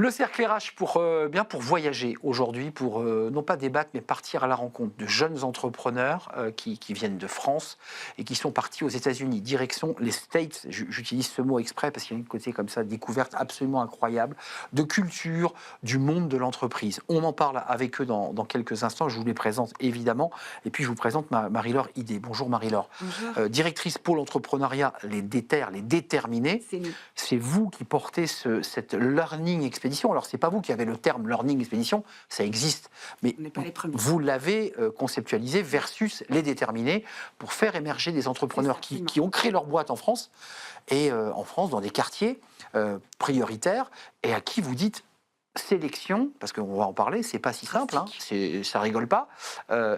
Le cercle RH pour voyager aujourd'hui, pour non pas débattre, mais partir à la rencontre de jeunes entrepreneurs qui viennent de France et qui sont partis aux États-Unis, direction les States. J'utilise ce mot exprès parce qu'il y a une côté comme ça, découverte absolument incroyable de culture, du monde de l'entreprise. On en parle avec eux dans quelques instants. Je vous les présente évidemment. Et puis je vous présente Marie-Laure Idé. Bonjour Marie-Laure. Bonjour. Directrice pôle entrepreneuriat, les déterminés. C'est vous qui portez cette learning expédition. Alors, c'est pas vous qui avez le terme learning expédition, ça existe, mais On n'est pas les premiers. vous l'avez conceptualisé versus les déterminés pour faire émerger des entrepreneurs qui ont créé leur boîte en France, et en France, dans des quartiers prioritaires, et à qui vous dites sélection, parce qu'on va en parler, c'est pas si simple, hein, ça rigole pas,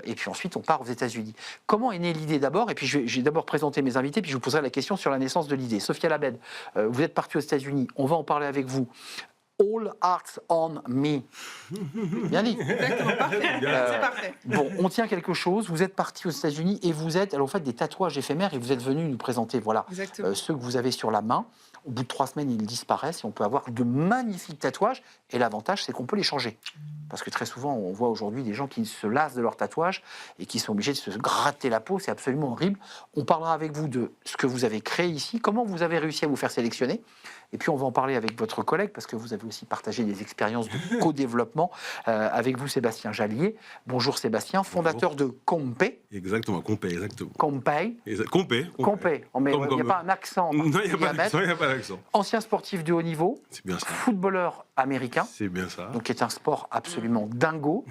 et puis ensuite on part aux États-Unis. Comment est née l'idée d'abord? Et puis je vais d'abord présenter mes invités, puis je vous poserai la question sur la naissance de l'idée. Sophia Labed, vous êtes partie aux États-Unis, on va en parler avec vous. All Hearts on Me. Bien dit. Exactement, parfait. C'est parfait. Bon, on tient quelque chose. Vous êtes parti aux États-Unis et vous faites des tatouages éphémères et vous êtes venu nous présenter, voilà, ceux que vous avez sur la main. Au bout de 3 semaines, ils disparaissent et on peut avoir de magnifiques tatouages. Et l'avantage, c'est qu'on peut les changer. Parce que très souvent, on voit aujourd'hui des gens qui se lassent de leurs tatouages et qui sont obligés de se gratter la peau. C'est absolument horrible. On parlera avec vous de ce que vous avez créé ici, comment vous avez réussi à vous faire sélectionner. Et puis, on va en parler avec votre collègue, parce que vous avez aussi partagé des expériences de co-développement avec vous, Sébastien Jallier. Bonjour Sébastien, fondateur de Compay. Exactement, Compay, exactement. Compay. Compay. Compay. Il n'y a pas un accent. Non, il n'y a pas d'accent. Ancien sportif de haut niveau. C'est bien ça. Footballeur américain. C'est bien ça. Donc, qui est un sport absolument dingo.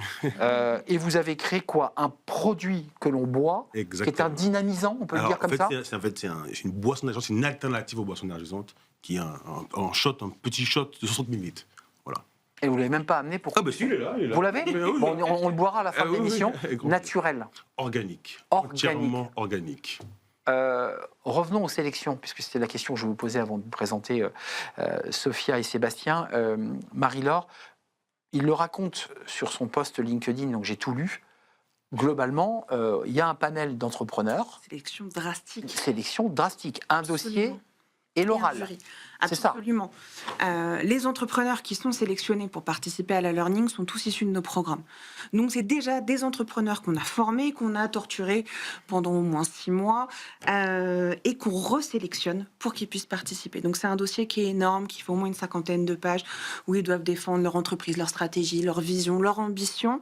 Et vous avez créé quoi? Un produit que l'on boit, Exactement. qui est un dynamisant, on peut le dire comme ça? C'est une boisson énergisante, c'est une alternative aux boissons énergisantes, qui est un petit shot de 60 ml. Voilà. Et vous ne l'avez même pas amené pour... Ah, bah si, il est là. Vous l'avez? Bon, on le boira à la fin de l'émission. Oui. Naturel. Organique. Organique. Entièrement organique. Revenons aux sélections, puisque c'était la question que je vous posais avant de vous présenter Sophia et Sébastien. Marie-Laure, il le raconte sur son post LinkedIn, donc j'ai tout lu. Globalement, il y a un panel d'entrepreneurs. Sélection drastique. Sélection drastique. Un dossier et l'oral. C'est ça. Absolument. Les entrepreneurs qui sont sélectionnés pour participer à la learning sont tous issus de nos programmes. Donc, c'est déjà des entrepreneurs qu'on a formés, qu'on a torturés pendant au moins 6 mois et qu'on resélectionne pour qu'ils puissent participer. Donc, c'est un dossier qui est énorme, qui fait au moins une 50aine de pages, où ils doivent défendre leur entreprise, leur stratégie, leur vision, leur ambition.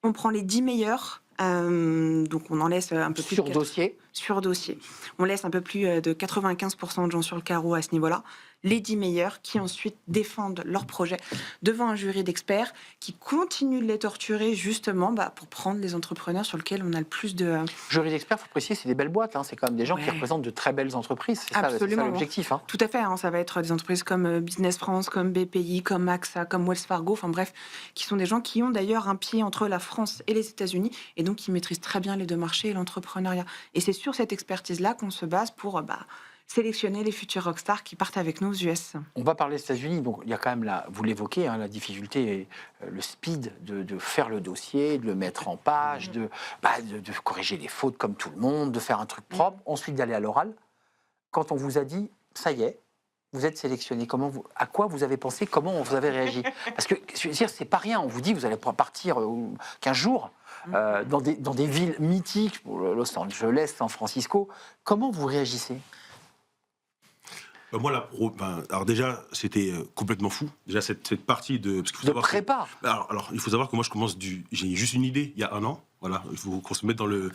On prend les 10 meilleurs. Donc on en laisse un peu plus sur dossier. Sur dossier. On laisse un peu plus de 95% de gens sur le carreau à ce niveau-là. Les 10 meilleurs qui ensuite défendent leur projet devant un jury d'experts qui continue de les torturer justement pour prendre les entrepreneurs sur lesquels on a le plus de... Jury d'experts, il faut préciser, c'est des belles boîtes. Hein. C'est quand même des gens qui représentent de très belles entreprises. C'est ça l'objectif. Hein. Tout à fait. Hein. Ça va être des entreprises comme Business France, comme BPI, comme AXA, comme Wells Fargo. Enfin bref, qui sont des gens qui ont d'ailleurs un pied entre la France et les États-Unis et donc qui maîtrisent très bien les deux marchés et l'entrepreneuriat. Et c'est sur cette expertise-là qu'on se base pour... sélectionner les futurs rockstars qui partent avec nous aux US. On va parler des États-Unis, donc il y a quand même, vous l'évoquez, la difficulté, le speed de faire le dossier, de le mettre en page, de corriger les fautes comme tout le monde, de faire un truc propre, ensuite d'aller à l'oral. Quand on vous a dit, ça y est, vous êtes sélectionné, à quoi vous avez pensé, comment vous avez réagi? Parce que, je veux dire, c'est pas rien, on vous dit, vous allez partir 15 jours dans des villes mythiques, Los Angeles, San Francisco. Comment vous réagissez? Moi, alors déjà, c'était complètement fou. Déjà, cette partie de... Parce qu'il faut savoir prépa. Alors, il faut savoir que moi, j'ai juste une idée il y a 1 an. Voilà, il faut qu'on se mette dans le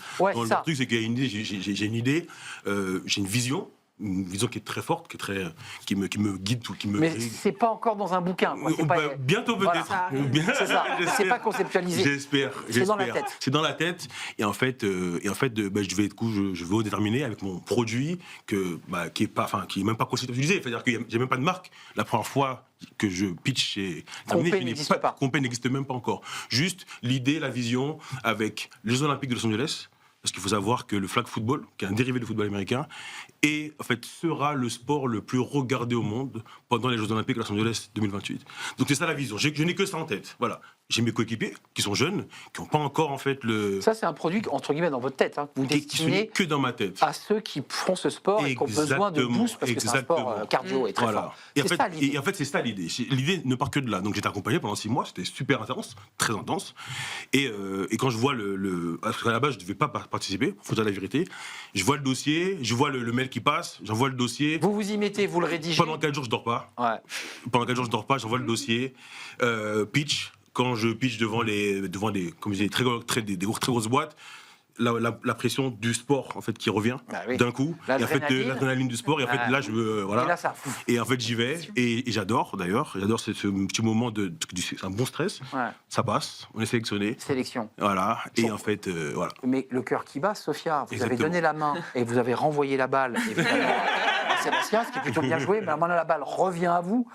truc, c'est qu'il y a une idée, j'ai une idée, j'ai une vision qui est très forte, qui me guide, qui me... Mais c'est pas encore dans un bouquin. Quoi. Bientôt peut-être. Voilà. C'est ça. C'est pas conceptualisé. J'espère. C'est dans la tête. C'est dans la tête. Et en fait, je vais déterminer avec mon produit qui est même pas conceptualisé. C'est-à-dire qu'il n'y a même pas de marque. La première fois que je pitch chez Compay n'existe pas. Compay n'existe même pas encore. Juste l'idée, la vision avec les Jeux Olympiques de Los Angeles. Parce qu'il faut savoir que le flag football, qui est un dérivé du football américain, sera le sport le plus regardé au monde pendant les Jeux Olympiques de Los Angeles 2028. Donc c'est ça la vision. Je n'ai que ça en tête. Voilà. j'ai mes coéquipiers qui sont jeunes, qui n'ont pas encore en fait le... Ça, c'est un produit, entre guillemets, dans votre tête, vous destinez que dans ma tête. À ceux qui font ce sport et qui ont besoin de boost, parce que c'est un sport cardio et très fort. Et en fait, c'est ça l'idée. L'idée ne part que de là. Donc j'étais accompagné pendant 6 mois, c'était super intense, très intense. Et quand je vois parce qu'à la base, je ne devais pas participer, il faut dire la vérité, je vois le dossier, je vois le mail qui passe, j'envoie le dossier. Vous vous y mettez, vous le rédigez. Pendant 4 jours, je ne dors pas. Ouais. Pendant 4 jours, je ne dors pas, j'envoie le dossier, pitch. Quand je pitch devant des, comme je disais, très grosses boîtes, la pression du sport en fait qui revient d'un coup, et en fait l'adrénaline du sport, et en fait là voilà, et, là, ça et en fait j'y vais et j'adore ce petit moment c'est un bon stress, ça passe, on est sélectionné. Sélection. Voilà, et en fait voilà. Mais le cœur qui bat, Sophia, vous avez donné la main et vous avez renvoyé la balle. Évidemment. Sébastien, ce qui est plutôt bien joué, mais maintenant la balle revient à vous.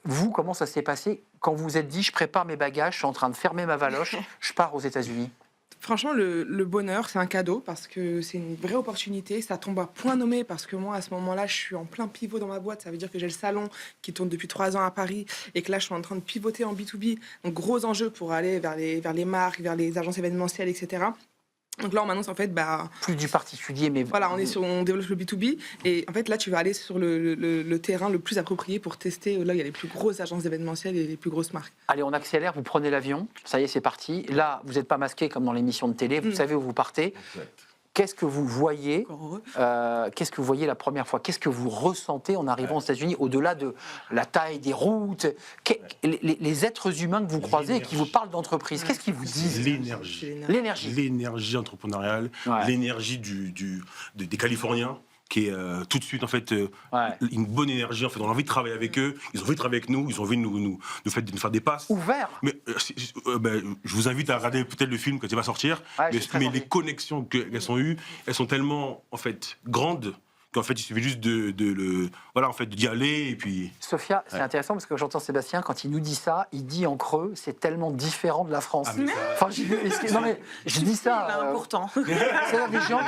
Vous, comment ça s'est passé quand vous vous êtes dit, je prépare mes bagages, je suis en train de fermer ma valoche, je pars aux États-Unis? Franchement, le bonheur, c'est un cadeau parce que c'est une vraie opportunité. Ça tombe à point nommé parce que moi, à ce moment-là, je suis en plein pivot dans ma boîte. Ça veut dire que j'ai le salon qui tourne depuis 3 ans à Paris et que là, je suis en train de pivoter en B2B. Donc, gros enjeu pour aller vers les marques, vers les agences événementielles, etc. Donc là, on m'annonce en fait... plus du particulier, mais... Voilà, on développe le B2B. Et en fait, là, tu vas aller sur le terrain le plus approprié pour tester. Là, il y a les plus grosses agences événementielles et les plus grosses marques. Allez, on accélère, vous prenez l'avion. Ça y est, c'est parti. Là, vous n'êtes pas masqué comme dans l'émission de télé. Vous savez où vous partez. Exact. Qu'est-ce que vous voyez qu'est-ce que vous voyez la première fois? Qu'est-ce que vous ressentez en arrivant aux États-Unis, au-delà de la taille des routes, les êtres humains que vous croisez et qui vous parlent d'entreprise? Qu'est-ce qu'ils vous disent? L'énergie entrepreneuriale, l'énergie des Californiens, qui est tout de suite en fait une bonne énergie. En fait, on a envie de travailler avec eux. Ils ont envie de travailler avec nous. Ils ont envie de nous faire des passes. Ouvert. Mais je vous invite à regarder peut-être le film quand il va sortir. Mais les connexions qu'elles ont eues, elles sont tellement en fait grandes qu'en fait il suffit juste d'y aller et puis. Sophia, c'est intéressant parce que j'entends Sébastien quand il nous dit ça, il dit en creux, c'est tellement différent de la France. Je dis ça. Important. C'est des gens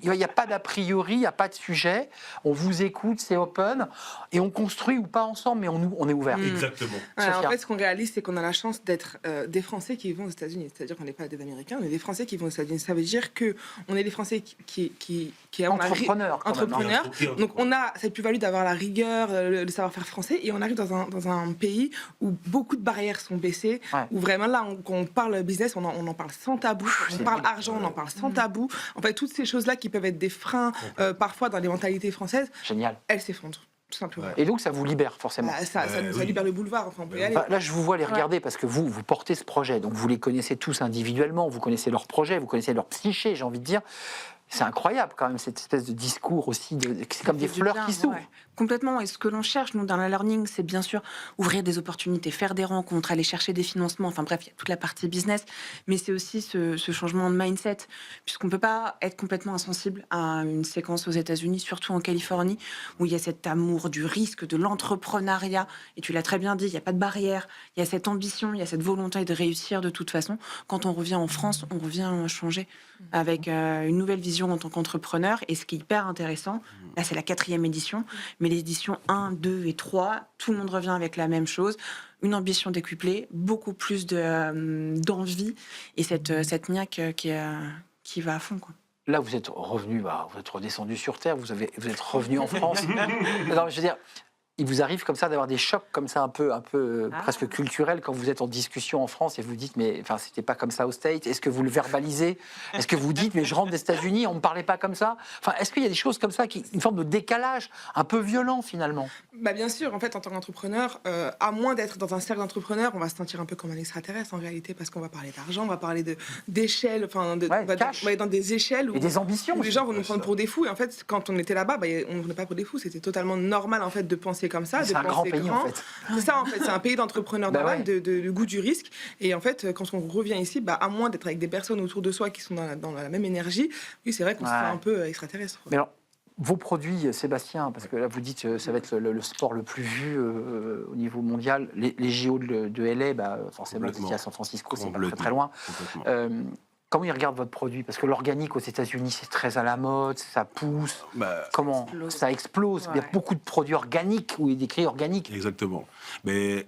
il n'y a pas d'a priori, il n'y a pas de sujet. On vous écoute, c'est open et on construit ou pas ensemble, mais on est ouvert. Exactement. En fait, ce qu'on réalise, c'est qu'on a la chance d'être des Français qui vont aux États-Unis. C'est-à-dire qu'on n'est pas des Américains, on est des Français qui vont aux États-Unis. Ça veut dire que on est des Français qui entrepreneurs. Donc on a cette plus-value d'avoir la rigueur, le savoir-faire français, et on arrive dans un pays où beaucoup de barrières sont baissées, où vraiment là, quand on parle business, on en parle sans tabou, on parle argent, on en parle sans tabou. En fait, toutes ces choses-là qui peuvent être des freins parfois dans les mentalités françaises, elles s'effondrent. Simplement. Et donc ça vous libère forcément. Ça libère le boulevard, enfin on peut y aller. Là je vous vois les regarder parce que vous portez ce projet, donc vous les connaissez tous individuellement, vous connaissez leur projet, vous connaissez leur psyché, j'ai envie de dire. C'est incroyable quand même cette espèce de discours aussi, c'est comme des fleurs qui s'ouvrent. Complètement, et ce que l'on cherche nous dans la learning, c'est bien sûr ouvrir des opportunités, faire des rencontres, aller chercher des financements, enfin bref, il y a toute la partie business, mais c'est aussi ce changement de mindset, puisqu'on ne peut pas être complètement insensible à une séquence aux États-Unis, surtout en Californie, où il y a cet amour du risque, de l'entrepreneuriat, et tu l'as très bien dit, il n'y a pas de barrière, il y a cette ambition, il y a cette volonté de réussir de toute façon. Quand on revient en France, on revient changer avec une nouvelle vision en tant qu'entrepreneur, et ce qui est hyper intéressant, là c'est la 4e édition, mais les éditions 1, 2 et 3, tout le monde revient avec la même chose, une ambition décuplée, beaucoup plus d'envie, et cette niaque qui va à fond, quoi. Là, vous êtes revenu, vous êtes redescendu sur Terre, vous êtes revenu en France. Non, je veux dire, il vous arrive comme ça d'avoir des chocs comme ça un peu presque culturels quand vous êtes en discussion en France et vous dites mais enfin c'était pas comme ça aux States. Est-ce que vous le verbalisez? Est-ce que vous dites mais je rentre des États-Unis, on me parlait pas comme ça? Enfin, est-ce qu'il y a des choses comme ça une forme de décalage un peu violent finalement? Bien sûr, en fait, en tant qu'entrepreneur, à moins d'être dans un cercle d'entrepreneurs, on va se sentir un peu comme un extraterrestre en réalité parce qu'on va parler d'argent, on va parler d'échelle, on va être dans des échelles où, et des ambitions où les gens vont nous prendre pour des fous. Et en fait, quand on était là-bas, on ne venait pas pour des fous. C'était totalement normal en fait de penser comme ça. C'est un grand pays en fait. C'est ça en fait, c'est un pays d'entrepreneurs de goût du risque. Et en fait, quand on revient ici, à moins d'être avec des personnes autour de soi qui sont dans la même énergie, oui, c'est vrai qu'on se sent un peu extraterrestre. Mais alors, vos produits, Sébastien, parce que là vous dites ça va être le sport le plus vu au niveau mondial. Les JO de LA, forcément, vous étiez à San Francisco, c'est pas très très loin. Comment ils regardent votre produit? Parce que l'organique aux États-Unis, c'est très à la mode, ça pousse. Comment ça explose? Il y a beaucoup de produits organiques où il est écrit organique. Exactement. Mais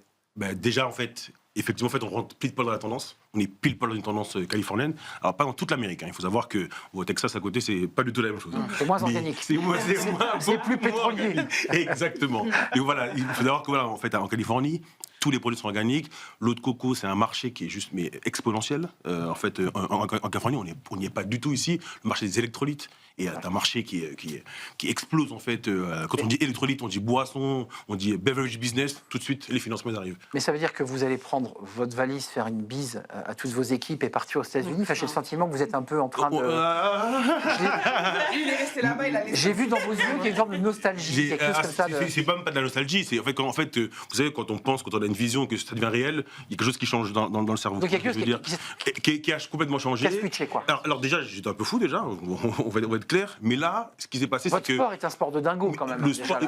déjà, en fait, Effectivement, en fait, on rentre pile poil dans la tendance. On est pile poil dans une tendance californienne. Alors, pas dans toute l'Amérique. Il faut savoir que au Texas, à côté, c'est pas du tout la même chose. C'est moins organique. C'est plus pétrolier. Exactement. Et voilà, il faut savoir que voilà, en fait, en Californie, tous les produits sont organiques. L'eau de coco, c'est un marché qui est juste mais exponentiel. En fait, en Californie, on n'y est pas du tout ici. Le marché des électrolytes est un marché qui explose en fait. Quand on dit électrolytes, on dit boisson, on dit beverage business. Tout de suite, les financements arrivent. Mais ça veut dire que vous allez prendre votre valise, faire une bise à toutes vos équipes et partir aux États-Unis. Enfin, j'ai le sentiment que vous êtes un peu en train de. Il est resté là-bas, il a laissé. J'ai vu dans vos yeux qu'il y a une forme de nostalgie, quelque chose comme ça. C'est même pas de la nostalgie. C'est en fait, vous savez, quand on a une vision que ça devient réel, il y a quelque chose qui change dans le cerveau. Donc il y a quelque chose qui a complètement changé. Qui a switché, quoi. Alors déjà, j'étais un peu fou déjà. On va être clair. Mais là, ce qui s'est passé, c'est que votre sport est un sport de dingo quand même. Le sport,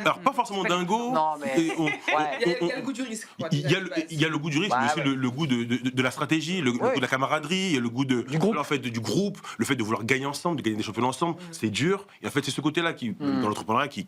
alors pas forcément dingo. Non, mais il y a le goût du risque. Il y a le goût du risque, mais aussi le goût de la stratégie, le goût de la camaraderie, le goût du groupe, le fait de vouloir gagner ensemble, de gagner des championnats ensemble. C'est dur. Et en fait, c'est ce côté-là dans l'entrepreneuriat qui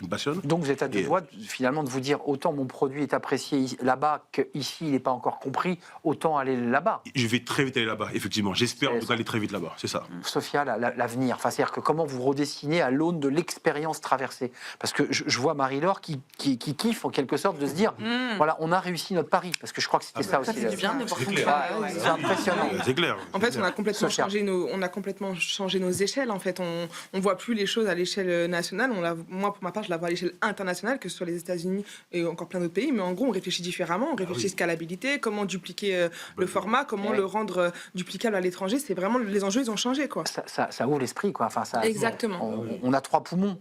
me passionne. Donc vous êtes à deux doigts finalement de vous dire autant mon produit est apprécié là-bas qu'ici il n'est pas encore compris, autant aller là-bas. Je vais très vite aller là-bas, effectivement. J'espère aller très vite là-bas, c'est ça. Sophia, l'avenir, enfin, c'est-à-dire que comment vous redessinez à l'aune de l'expérience traversée. Parce que je vois Marie-Laure qui kiffe en quelque sorte de se dire, voilà, on a réussi notre pari. Parce que je crois que c'était ça aussi. Ça fait du bien de voir c'est impressionnant. C'est clair. En fait, on a complètement changé nos échelles. En fait, on voit plus les choses à l'échelle nationale. Moi, pour ma part, je la vois à l'échelle internationale, que ce soit les États-Unis et encore plein d'autres pays. Mais en gros, on réfléchit différemment. On réfléchit scalabilité, comment dupliquer le format, comment le rendre duplicable à l'étranger. C'est vraiment les enjeux, ils ont changé, quoi. Ça ouvre l'esprit, quoi. Enfin, exactement. On a 3 poumons.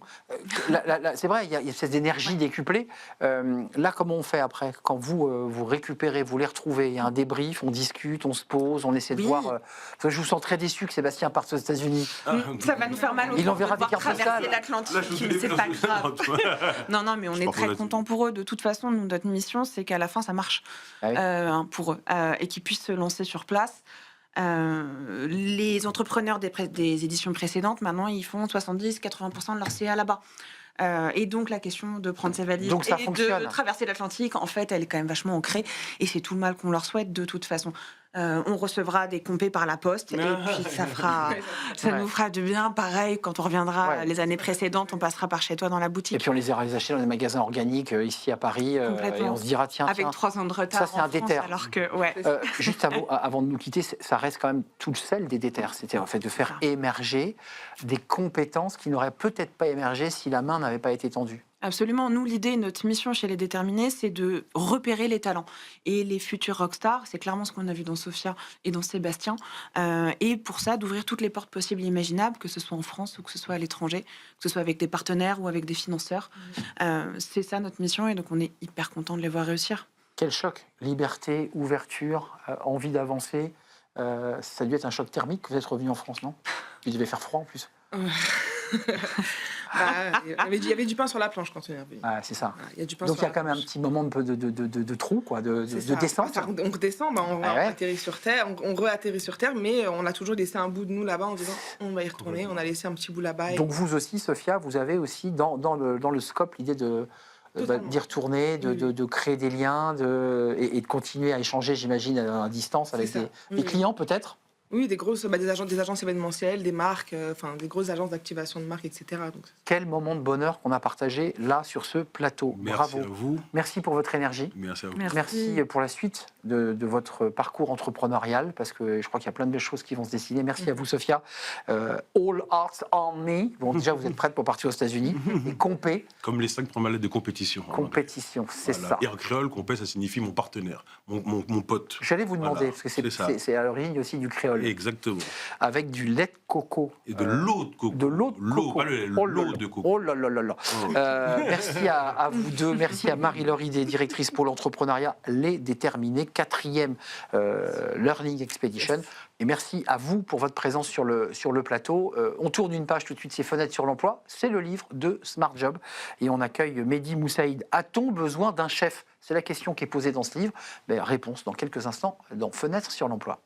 C'est vrai, il y a cette énergie décuplée. Là, comment on fait après? Quand vous récupérez, vous les retrouvez, il y a un débrief, on discute, on se pose, on essaie de voir. Je vous sens très déçu que Sébastien parte aux États-Unis. Ça va nous faire mal au Il cœur enverra de des voir cartes postales. traverser l'Atlantique, mais c'est pas grave. Non, mais on est très contents pour eux. De toute façon, nous, notre mission, c'est qu'à la fin, ça marche pour eux et qu'ils puissent se lancer sur place. Les entrepreneurs des éditions précédentes, maintenant, ils font 70-80% de leur CA là-bas. Et donc, la question de prendre ses valises et de traverser l'Atlantique, en fait, elle est quand même vachement ancrée. Et c'est tout le mal qu'on leur souhaite, de toute façon. On recevra des compés par la poste et puis ça nous fera du bien. Pareil, quand on reviendra les années précédentes, on passera par chez toi dans la boutique. Et puis on les ira les acheter dans des magasins organiques ici à Paris et on se dira tiens, avec 3 ans de retard. Ça c'est un déter. Alors que juste avant de nous quitter, ça reste quand même tout le sel des déters. C'était en fait de faire émerger des compétences qui n'auraient peut-être pas émergé si la main n'avait pas été tendue. Absolument. Nous, l'idée, notre mission chez Les Déterminés, c'est de repérer les talents. Et les futurs rockstars, c'est clairement ce qu'on a vu dans Sophia et dans Sébastien. Et pour ça, d'ouvrir toutes les portes possibles et imaginables, que ce soit en France ou que ce soit à l'étranger, que ce soit avec des partenaires ou avec des financeurs. C'est ça notre mission et donc on est hyper content de les voir réussir. Quel choc! Liberté, ouverture, envie d'avancer. Ça a dû être un choc thermique que vous êtes revenu en France, non? Il devait faire froid en plus. Il y avait du pain sur la planche quand on est revenu. C'est ça. Il y a du pain donc il y a quand même planche. un petit moment de trou, quoi, de descente. On redescend, on atterrit sur Terre, on re-atterrit sur Terre, mais on a toujours laissé un bout de nous là-bas en disant on va y retourner, on a laissé un petit bout là-bas. Donc vous aussi, Sophia, vous avez aussi dans le scope l'idée d'y retourner, de créer des liens et de continuer à échanger, j'imagine, à distance avec des clients peut-être. Oui, des agences événementielles, des marques, des grosses agences d'activation de marques, etc. Donc... Quel moment de bonheur qu'on a partagé là sur ce plateau. Merci Bravo. à vous. Merci pour votre énergie. Merci à vous. Merci pour la suite de votre parcours entrepreneurial, parce que je crois qu'il y a plein de belles choses qui vont se dessiner. Merci à vous, Sophia. All Arts on Me. Bon, déjà, vous êtes prête pour partir aux États-Unis. Et compé. Comme les 5 premières lettres de compétition. Compétition, c'est ça. Et en créole, compé, ça signifie mon partenaire, mon pote. J'allais vous demander, parce que c'est à l'origine aussi du créole. Exactement. Avec du lait de coco. Et de l'eau de coco. De l'eau de coco. Pas l'eau de coco. Oh là là là là. Merci à vous deux. Merci à Marie-Laure Idé, directrice pour l'entrepreneuriat Les Déterminés, 4e Learning Expedition. Et merci à vous pour votre présence sur le plateau. On tourne une page tout de suite, c'est Fenêtres sur l'emploi. C'est le livre de Smart Job. Et on accueille Mehdi Moussaïd. A-t-on besoin d'un chef? C'est la question qui est posée dans ce livre. Réponse dans quelques instants dans Fenêtres sur l'emploi.